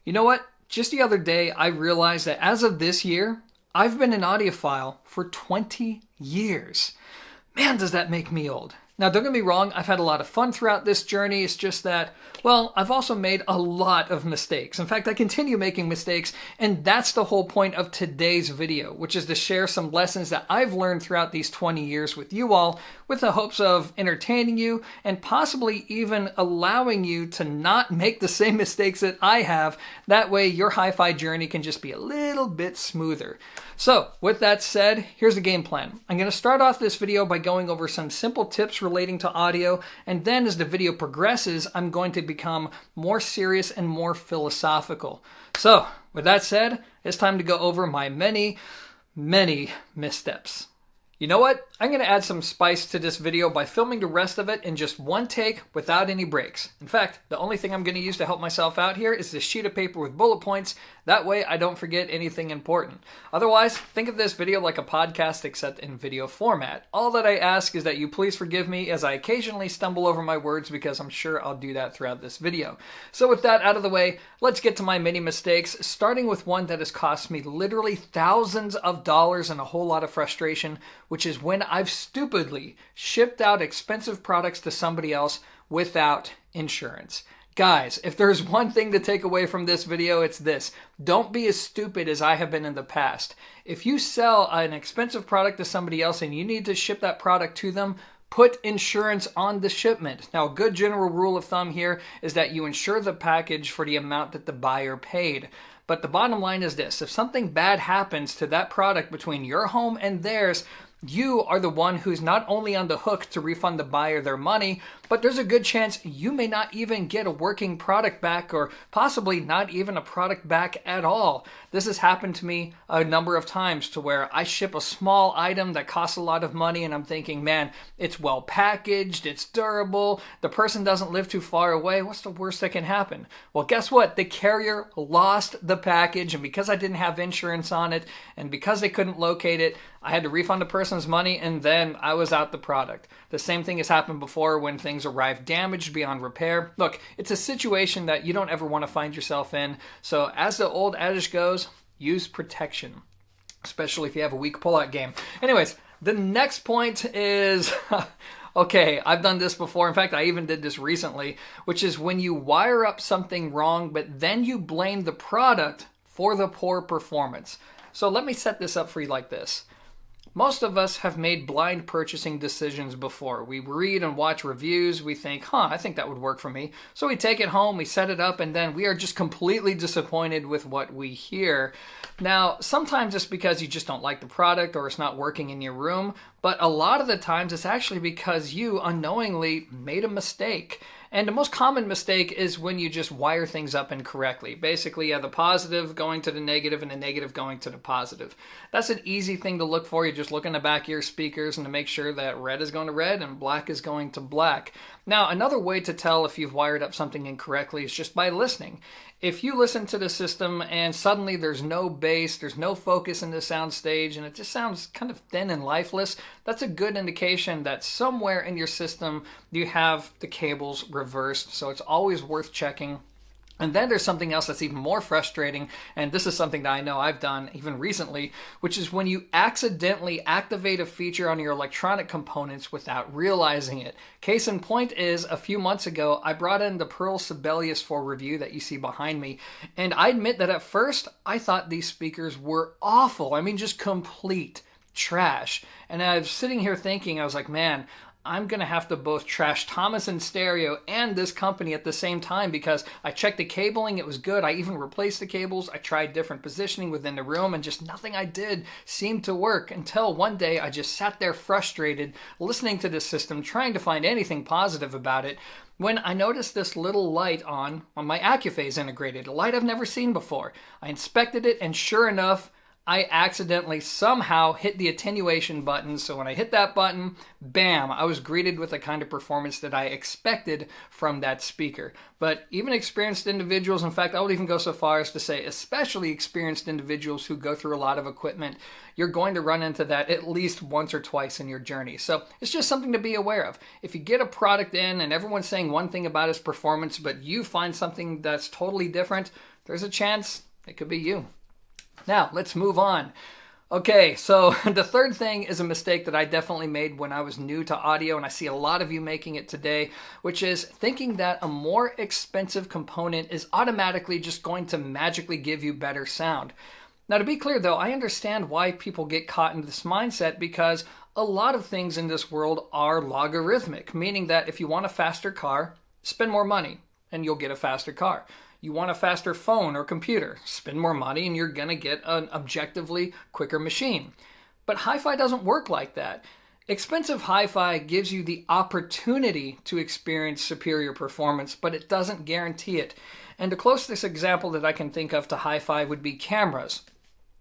You know what? Just the other day, I realized that as of this year, I've been an audiophile for 20 years. Man, does that make me old. Now, don't get me wrong, I've had a lot of fun throughout this journey. It's just that, well, I've also made a lot of mistakes. In fact, I continue making mistakes, and that's the whole point of today's video, which is to share some lessons that I've learned throughout these 20 years with you all, with the hopes of entertaining you and possibly even allowing you to not make the same mistakes that I have. That way, your hi-fi journey can just be a little bit smoother. So, with that said, here's the game plan. I'm going to start off this video by going over some simple tips relating to audio, and then as the video progresses, I'm going to become more serious and more philosophical. So, with that said, it's time to go over my many missteps. You know what? I'm going to add some spice to this video by filming the rest of it in just one take without any breaks. In fact, the only thing I'm going to use to help myself out here is this sheet of paper with bullet points. That way I don't forget anything important. Otherwise, think of this video like a podcast except in video format. All that I ask is that you please forgive me as I occasionally stumble over my words because I'm sure I'll do that throughout this video. So with that out of the way, let's get to my many mistakes, starting with one that has cost me literally thousands of dollars and a whole lot of frustration, which is when I've stupidly shipped out expensive products to somebody else without insurance. Guys, if there's one thing to take away from this video, it's this. Don't be as stupid as I have been in the past. If you sell an expensive product to somebody else and you need to ship that product to them, put insurance on the shipment. Now, a good general rule of thumb here is that you insure the package for the amount that the buyer paid. But the bottom line is this. If something bad happens to that product between your home and theirs, you are the one who's not only on the hook to refund the buyer their money, but there's a good chance you may not even get a working product back, or possibly not even a product back at all. This has happened to me a number of times to where I ship a small item that costs a lot of money and I'm thinking, man, it's well packaged, it's durable, the person doesn't live too far away, what's the worst that can happen? Well, guess what? The carrier lost the package, and because I didn't have insurance on it and because they couldn't locate it, I had to refund the person's money and then I was out the product. The same thing has happened before when things arrive damaged beyond repair. Look, it's a situation that you don't ever want to find yourself in. So as the old adage goes, use protection, especially if you have a weak pullout game. Anyways, the next point is, okay, I've done this before. In fact, I even did this recently, which is when you wire up something wrong, but then you blame the product for the poor performance. So let me set this up for you like this. Most of us have made blind purchasing decisions before. We read and watch reviews, we think, I think that would work for me. So we take it home, we set it up, and then we are just completely disappointed with what we hear. Now, sometimes it's because you just don't like the product or it's not working in your room, but a lot of the times it's actually because you unknowingly made a mistake. And the most common mistake is when you just wire things up incorrectly. Basically, you have the positive going to the negative and the negative going to the positive. That's an easy thing to look for. You just look in the back of your speakers and to make sure that red is going to red and black is going to black. Now, another way to tell if you've wired up something incorrectly is just by listening. If you listen to the system and suddenly there's no bass, there's no focus in the sound stage, and it just sounds kind of thin and lifeless, that's a good indication that somewhere in your system you have the cables reversed. So it's always worth checking. And then there's something else that's even more frustrating, and this is something that I know I've done even recently, which is when you accidentally activate a feature on your electronic components without realizing it. Case in point is, a few months ago, I brought in the Pearl Sibelius for review that you see behind me, and I admit that at first, I thought these speakers were awful. I mean, just complete trash. And I was sitting here thinking, I was like, man, I'm going to have to both trash Thomas and Stereo and this company at the same time, because I checked the cabling, it was good. I even replaced the cables. I tried different positioning within the room, and just nothing I did seemed to work until one day I just sat there frustrated, listening to this system, trying to find anything positive about it, when I noticed this little light on my Accuphase integrated, a light I've never seen before. I inspected it, and sure enough, I accidentally somehow hit the attenuation button. So when I hit that button, bam, I was greeted with the kind of performance that I expected from that speaker. But even experienced individuals, in fact, I would even go so far as to say especially experienced individuals who go through a lot of equipment, you're going to run into that at least once or twice in your journey. So it's just something to be aware of. If you get a product in and everyone's saying one thing about its performance, but you find something that's totally different, there's a chance it could be you. Now, let's move on. Okay, so the third thing is a mistake that I definitely made when I was new to audio, and I see a lot of you making it today, which is thinking that a more expensive component is automatically just going to magically give you better sound. Now, to be clear though, I understand why people get caught into this mindset, because a lot of things in this world are logarithmic, meaning that if you want a faster car, spend more money and you'll get a faster car. You want a faster phone or computer, spend more money and you're going to get an objectively quicker machine. But hi-fi doesn't work like that. Expensive hi-fi gives you the opportunity to experience superior performance, but it doesn't guarantee it. And the closest example that I can think of to hi-fi would be cameras.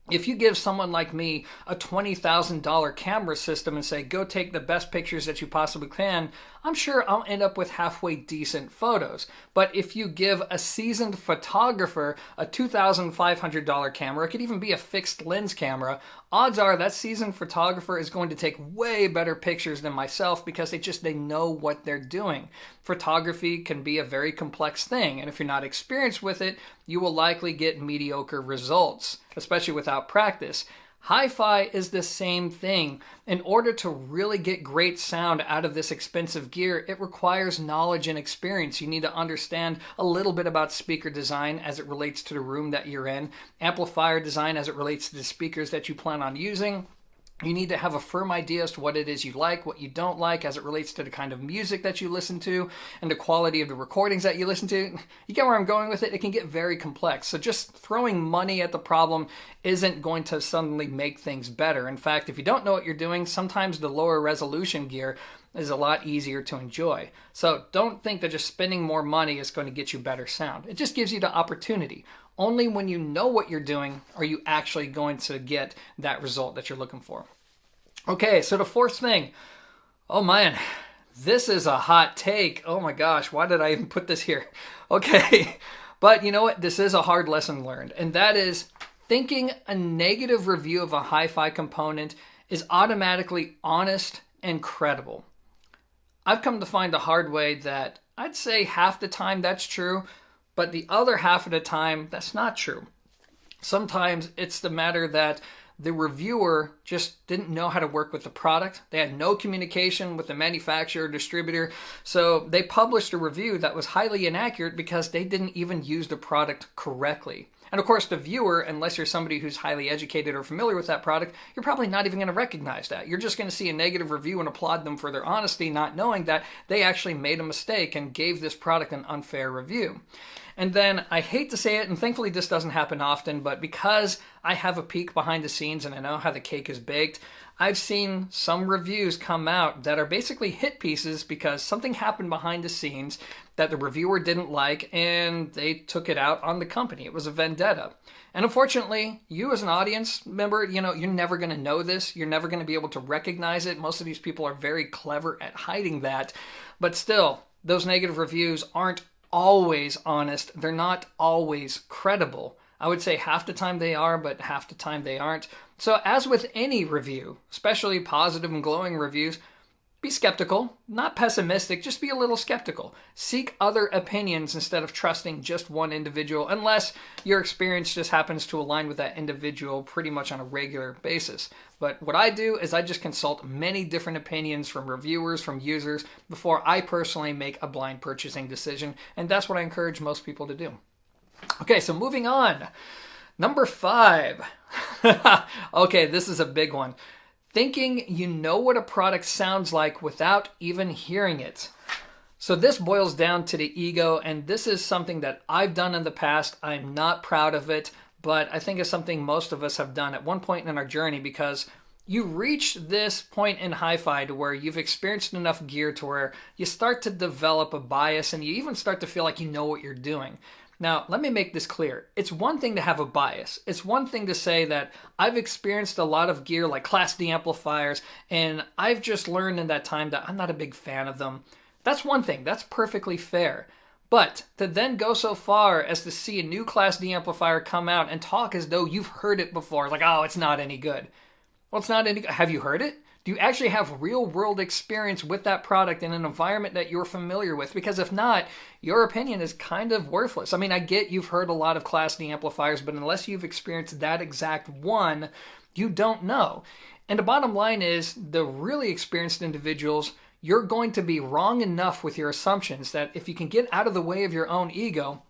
If you give someone like me a $20,000 camera system and say, go take the best pictures that you possibly can, I'm sure I'll end up with halfway decent photos. But if you give a seasoned photographer a $2,500 camera, it could even be a fixed lens camera, odds are that seasoned photographer is going to take way better pictures than myself because they know what they're doing. Photography can be a very complex thing, and if you're not experienced with it, you will likely get mediocre results, especially without practice. Hi-fi is the same thing. In order to really get great sound out of this expensive gear, it requires knowledge and experience. You need to understand a little bit about speaker design as it relates to the room that you're in, amplifier design as it relates to the speakers that you plan on using. You need to have a firm idea as to what it is you like, what you don't like, as it relates to the kind of music that you listen to and the quality of the recordings that you listen to. You get where I'm going with it? It can get very complex. So just throwing money at the problem isn't going to suddenly make things better. In fact, if you don't know what you're doing, sometimes the lower resolution gear is a lot easier to enjoy. So don't think that just spending more money is going to get you better sound. It just gives you the opportunity. Only when you know what you're doing are you actually going to get that result that you're looking for. Okay, so the fourth thing. Oh man, this is a hot take. Oh my gosh, why did I even put this here? Okay, but you know what? This is a hard lesson learned, and that is thinking a negative review of a hi-fi component is automatically honest and credible. I've come to find the hard way that I'd say half the time that's true, but the other half of the time, that's not true. Sometimes it's the matter that the reviewer just didn't know how to work with the product. They had no communication with the manufacturer or distributor, so they published a review that was highly inaccurate because they didn't even use the product correctly. And of course, the viewer, unless you're somebody who's highly educated or familiar with that product, you're probably not even going to recognize that. You're just going to see a negative review and applaud them for their honesty, not knowing that they actually made a mistake and gave this product an unfair review. And then, I hate to say it, and thankfully this doesn't happen often, but because I have a peek behind the scenes and I know how the cake is baked, I've seen some reviews come out that are basically hit pieces because something happened behind the scenes that the reviewer didn't like and they took it out on the company. It was a vendetta. And unfortunately, you as an audience member, you're never going to know this. You're never going to be able to recognize it. Most of these people are very clever at hiding that. But still, those negative reviews aren't always honest. They're not always credible. I would say half the time they are, but half the time they aren't. So as with any review, especially positive and glowing reviews, be skeptical, not pessimistic, just be a little skeptical. Seek other opinions instead of trusting just one individual, unless your experience just happens to align with that individual pretty much on a regular basis. But what I do is I just consult many different opinions from reviewers, from users, before I personally make a blind purchasing decision, and that's what I encourage most people to do. Okay, so moving on. Number 5. Okay, this is a big one. Thinking you know what a product sounds like without even hearing it. So this boils down to the ego, and this is something that I've done in the past. I'm not proud of it, but I think it's something most of us have done at one point in our journey, because you reach this point in hi-fi to where you've experienced enough gear to where you start to develop a bias and you even start to feel like you know what you're doing. Now, let me make this clear. It's one thing to have a bias. It's one thing to say that I've experienced a lot of gear like Class D amplifiers, and I've just learned in that time that I'm not a big fan of them. That's one thing. That's perfectly fair. But to then go so far as to see a new Class D amplifier come out and talk as though you've heard it before, like, oh, it's not any good. Well, it's not any good. Have you heard it? Do you actually have real-world experience with that product in an environment that you're familiar with? Because if not, your opinion is kind of worthless. I mean, I get you've heard a lot of Class D amplifiers, but unless you've experienced that exact one, you don't know. And the bottom line is, the really experienced individuals, you're going to be wrong enough with your assumptions that if you can get out of the way of your own ego,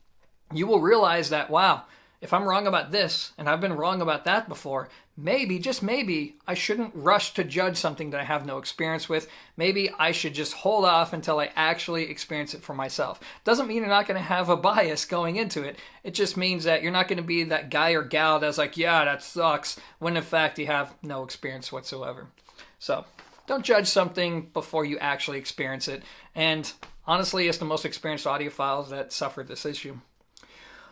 you will realize that, wow, if I'm wrong about this, and I've been wrong about that before, maybe, just maybe, I shouldn't rush to judge something that I have no experience with. Maybe I should just hold off until I actually experience it for myself. Doesn't mean you're not going to have a bias going into it. It just means that you're not going to be that guy or gal that's like, yeah, that sucks, when in fact you have no experience whatsoever. So, don't judge something before you actually experience it. And honestly, it's the most experienced audiophiles that suffer this issue.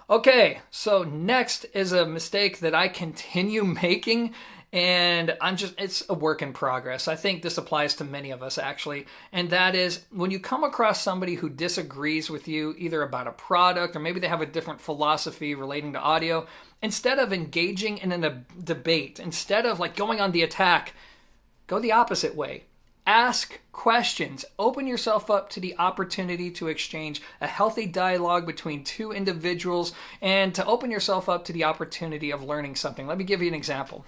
Okay, so next is a mistake that I continue making, and it's a work in progress. I think this applies to many of us, actually, and that is when you come across somebody who disagrees with you, either about a product or maybe they have a different philosophy relating to audio, instead of engaging in a debate, instead of like going on the attack, go the opposite way. Ask questions. Open yourself up to the opportunity to exchange a healthy dialogue between two individuals and to open yourself up to the opportunity of learning something. Let me give you an example.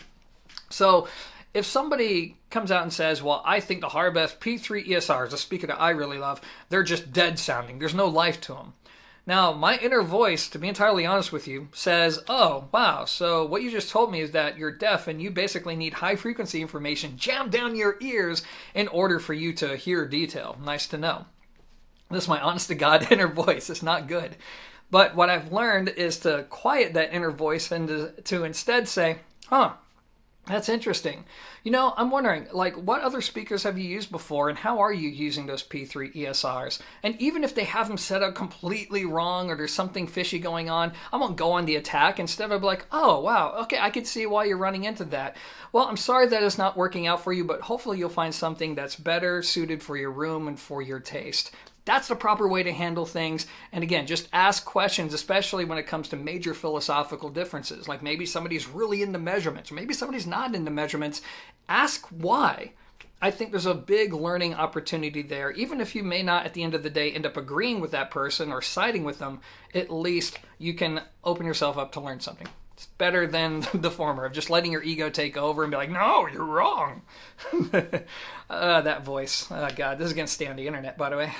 So if somebody comes out and says, well, I think the Harbeth P3 ESRs, a speaker that I really love, they're just dead sounding. There's no life to them. Now, my inner voice, to be entirely honest with you, says, oh, wow, so what you just told me is that you're deaf and you basically need high-frequency information jammed down your ears in order for you to hear detail. Nice to know. This is my honest-to-God inner voice. It's not good. But what I've learned is to quiet that inner voice and to instead say, that's interesting. You know, I'm wondering, like, what other speakers have you used before, and how are you using those P3 ESRs? And even if they have them set up completely wrong or there's something fishy going on, I won't go on the attack. Instead, I'll be like, oh, wow, okay, I can see why you're running into that. Well, I'm sorry that it's not working out for you, but hopefully you'll find something that's better suited for your room and for your taste. That's the proper way to handle things. And again, just ask questions, especially when it comes to major philosophical differences. Like maybe somebody's really into measurements, or maybe somebody's not into measurements. Ask why. I think there's a big learning opportunity there. Even if you may not, at the end of the day, end up agreeing with that person or siding with them, at least you can open yourself up to learn something. It's better than the former of just letting your ego take over and be like, no, you're wrong. That voice. Oh, God, this is going to stay on the internet, by the way.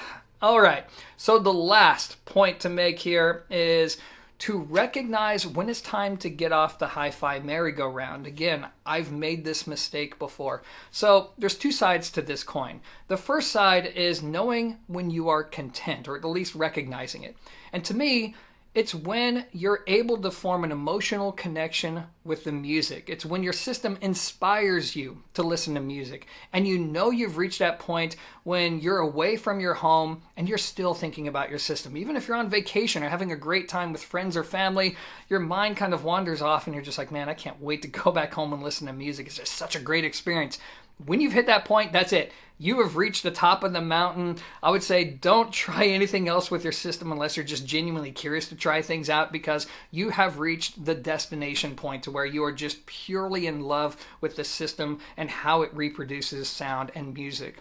All right, so the last point to make here is to recognize when it's time to get off the hi-fi merry-go-round. Again, I've made this mistake before. So there's two sides to this coin. The first side is knowing when you are content, or at least recognizing it. And to me, it's when you're able to form an emotional connection with the music. It's when your system inspires you to listen to music. And you know you've reached that point when you're away from your home and you're still thinking about your system. Even if you're on vacation or having a great time with friends or family, your mind kind of wanders off and you're just like, man, I can't wait to go back home and listen to music. It's just such a great experience. When you've hit that point, that's it. You have reached the top of the mountain. I would say don't try anything else with your system unless you're just genuinely curious to try things out, because you have reached the destination point to where you are just purely in love with the system and how it reproduces sound and music.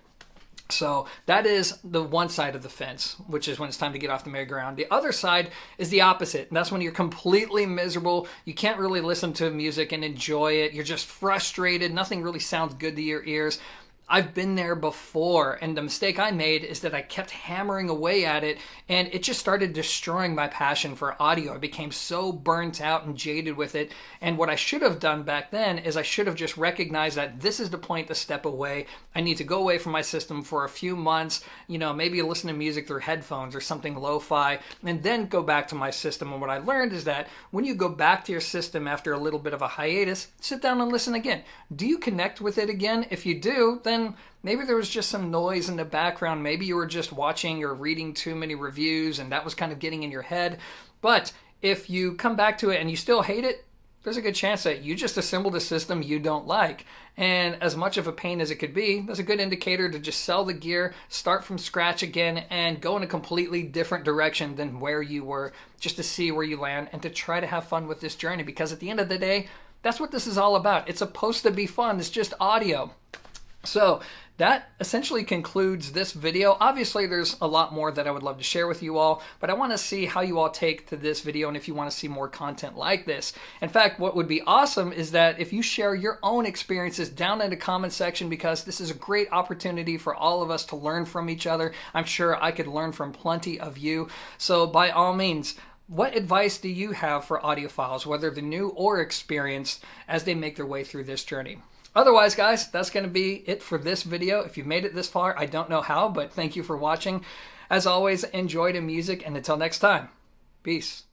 So that is the one side of the fence, which is when it's time to get off the merry-go-round. The other side is the opposite, and that's when you're completely miserable. You can't really listen to music and enjoy it. You're just frustrated. Nothing really sounds good to your ears. I've been there before, and the mistake I made is that I kept hammering away at it, and it just started destroying my passion for audio. I became so burnt out and jaded with it, and what I should have done back then is I should have just recognized that this is the point to step away. I need to go away from my system for a few months, maybe listen to music through headphones or something lo-fi, and then go back to my system. And what I learned is that when you go back to your system after a little bit of a hiatus, sit down and listen again. Do you connect with it again? If you do, then maybe there was just some noise in the background. Maybe you were just watching or reading too many reviews and that was kind of getting in your head. But if you come back to it and you still hate it, there's a good chance that you just assembled a system you don't like. And as much of a pain as it could be, that's a good indicator to just sell the gear, start from scratch again, and go in a completely different direction than where you were, just to see where you land and to try to have fun with this journey. Because at the end of the day, that's what this is all about. It's supposed to be fun. It's just audio. So that essentially concludes this video. Obviously, there's a lot more that I would love to share with you all, but I want to see how you all take to this video and if you want to see more content like this. In fact, what would be awesome is that if you share your own experiences down in the comment section, because this is a great opportunity for all of us to learn from each other. I'm sure I could learn from plenty of you. So by all means, what advice do you have for audiophiles, whether they're new or experienced, as they make their way through this journey? Otherwise, guys, that's going to be it for this video. If you've made it this far, I don't know how, but thank you for watching. As always, enjoy the music, and until next time, peace.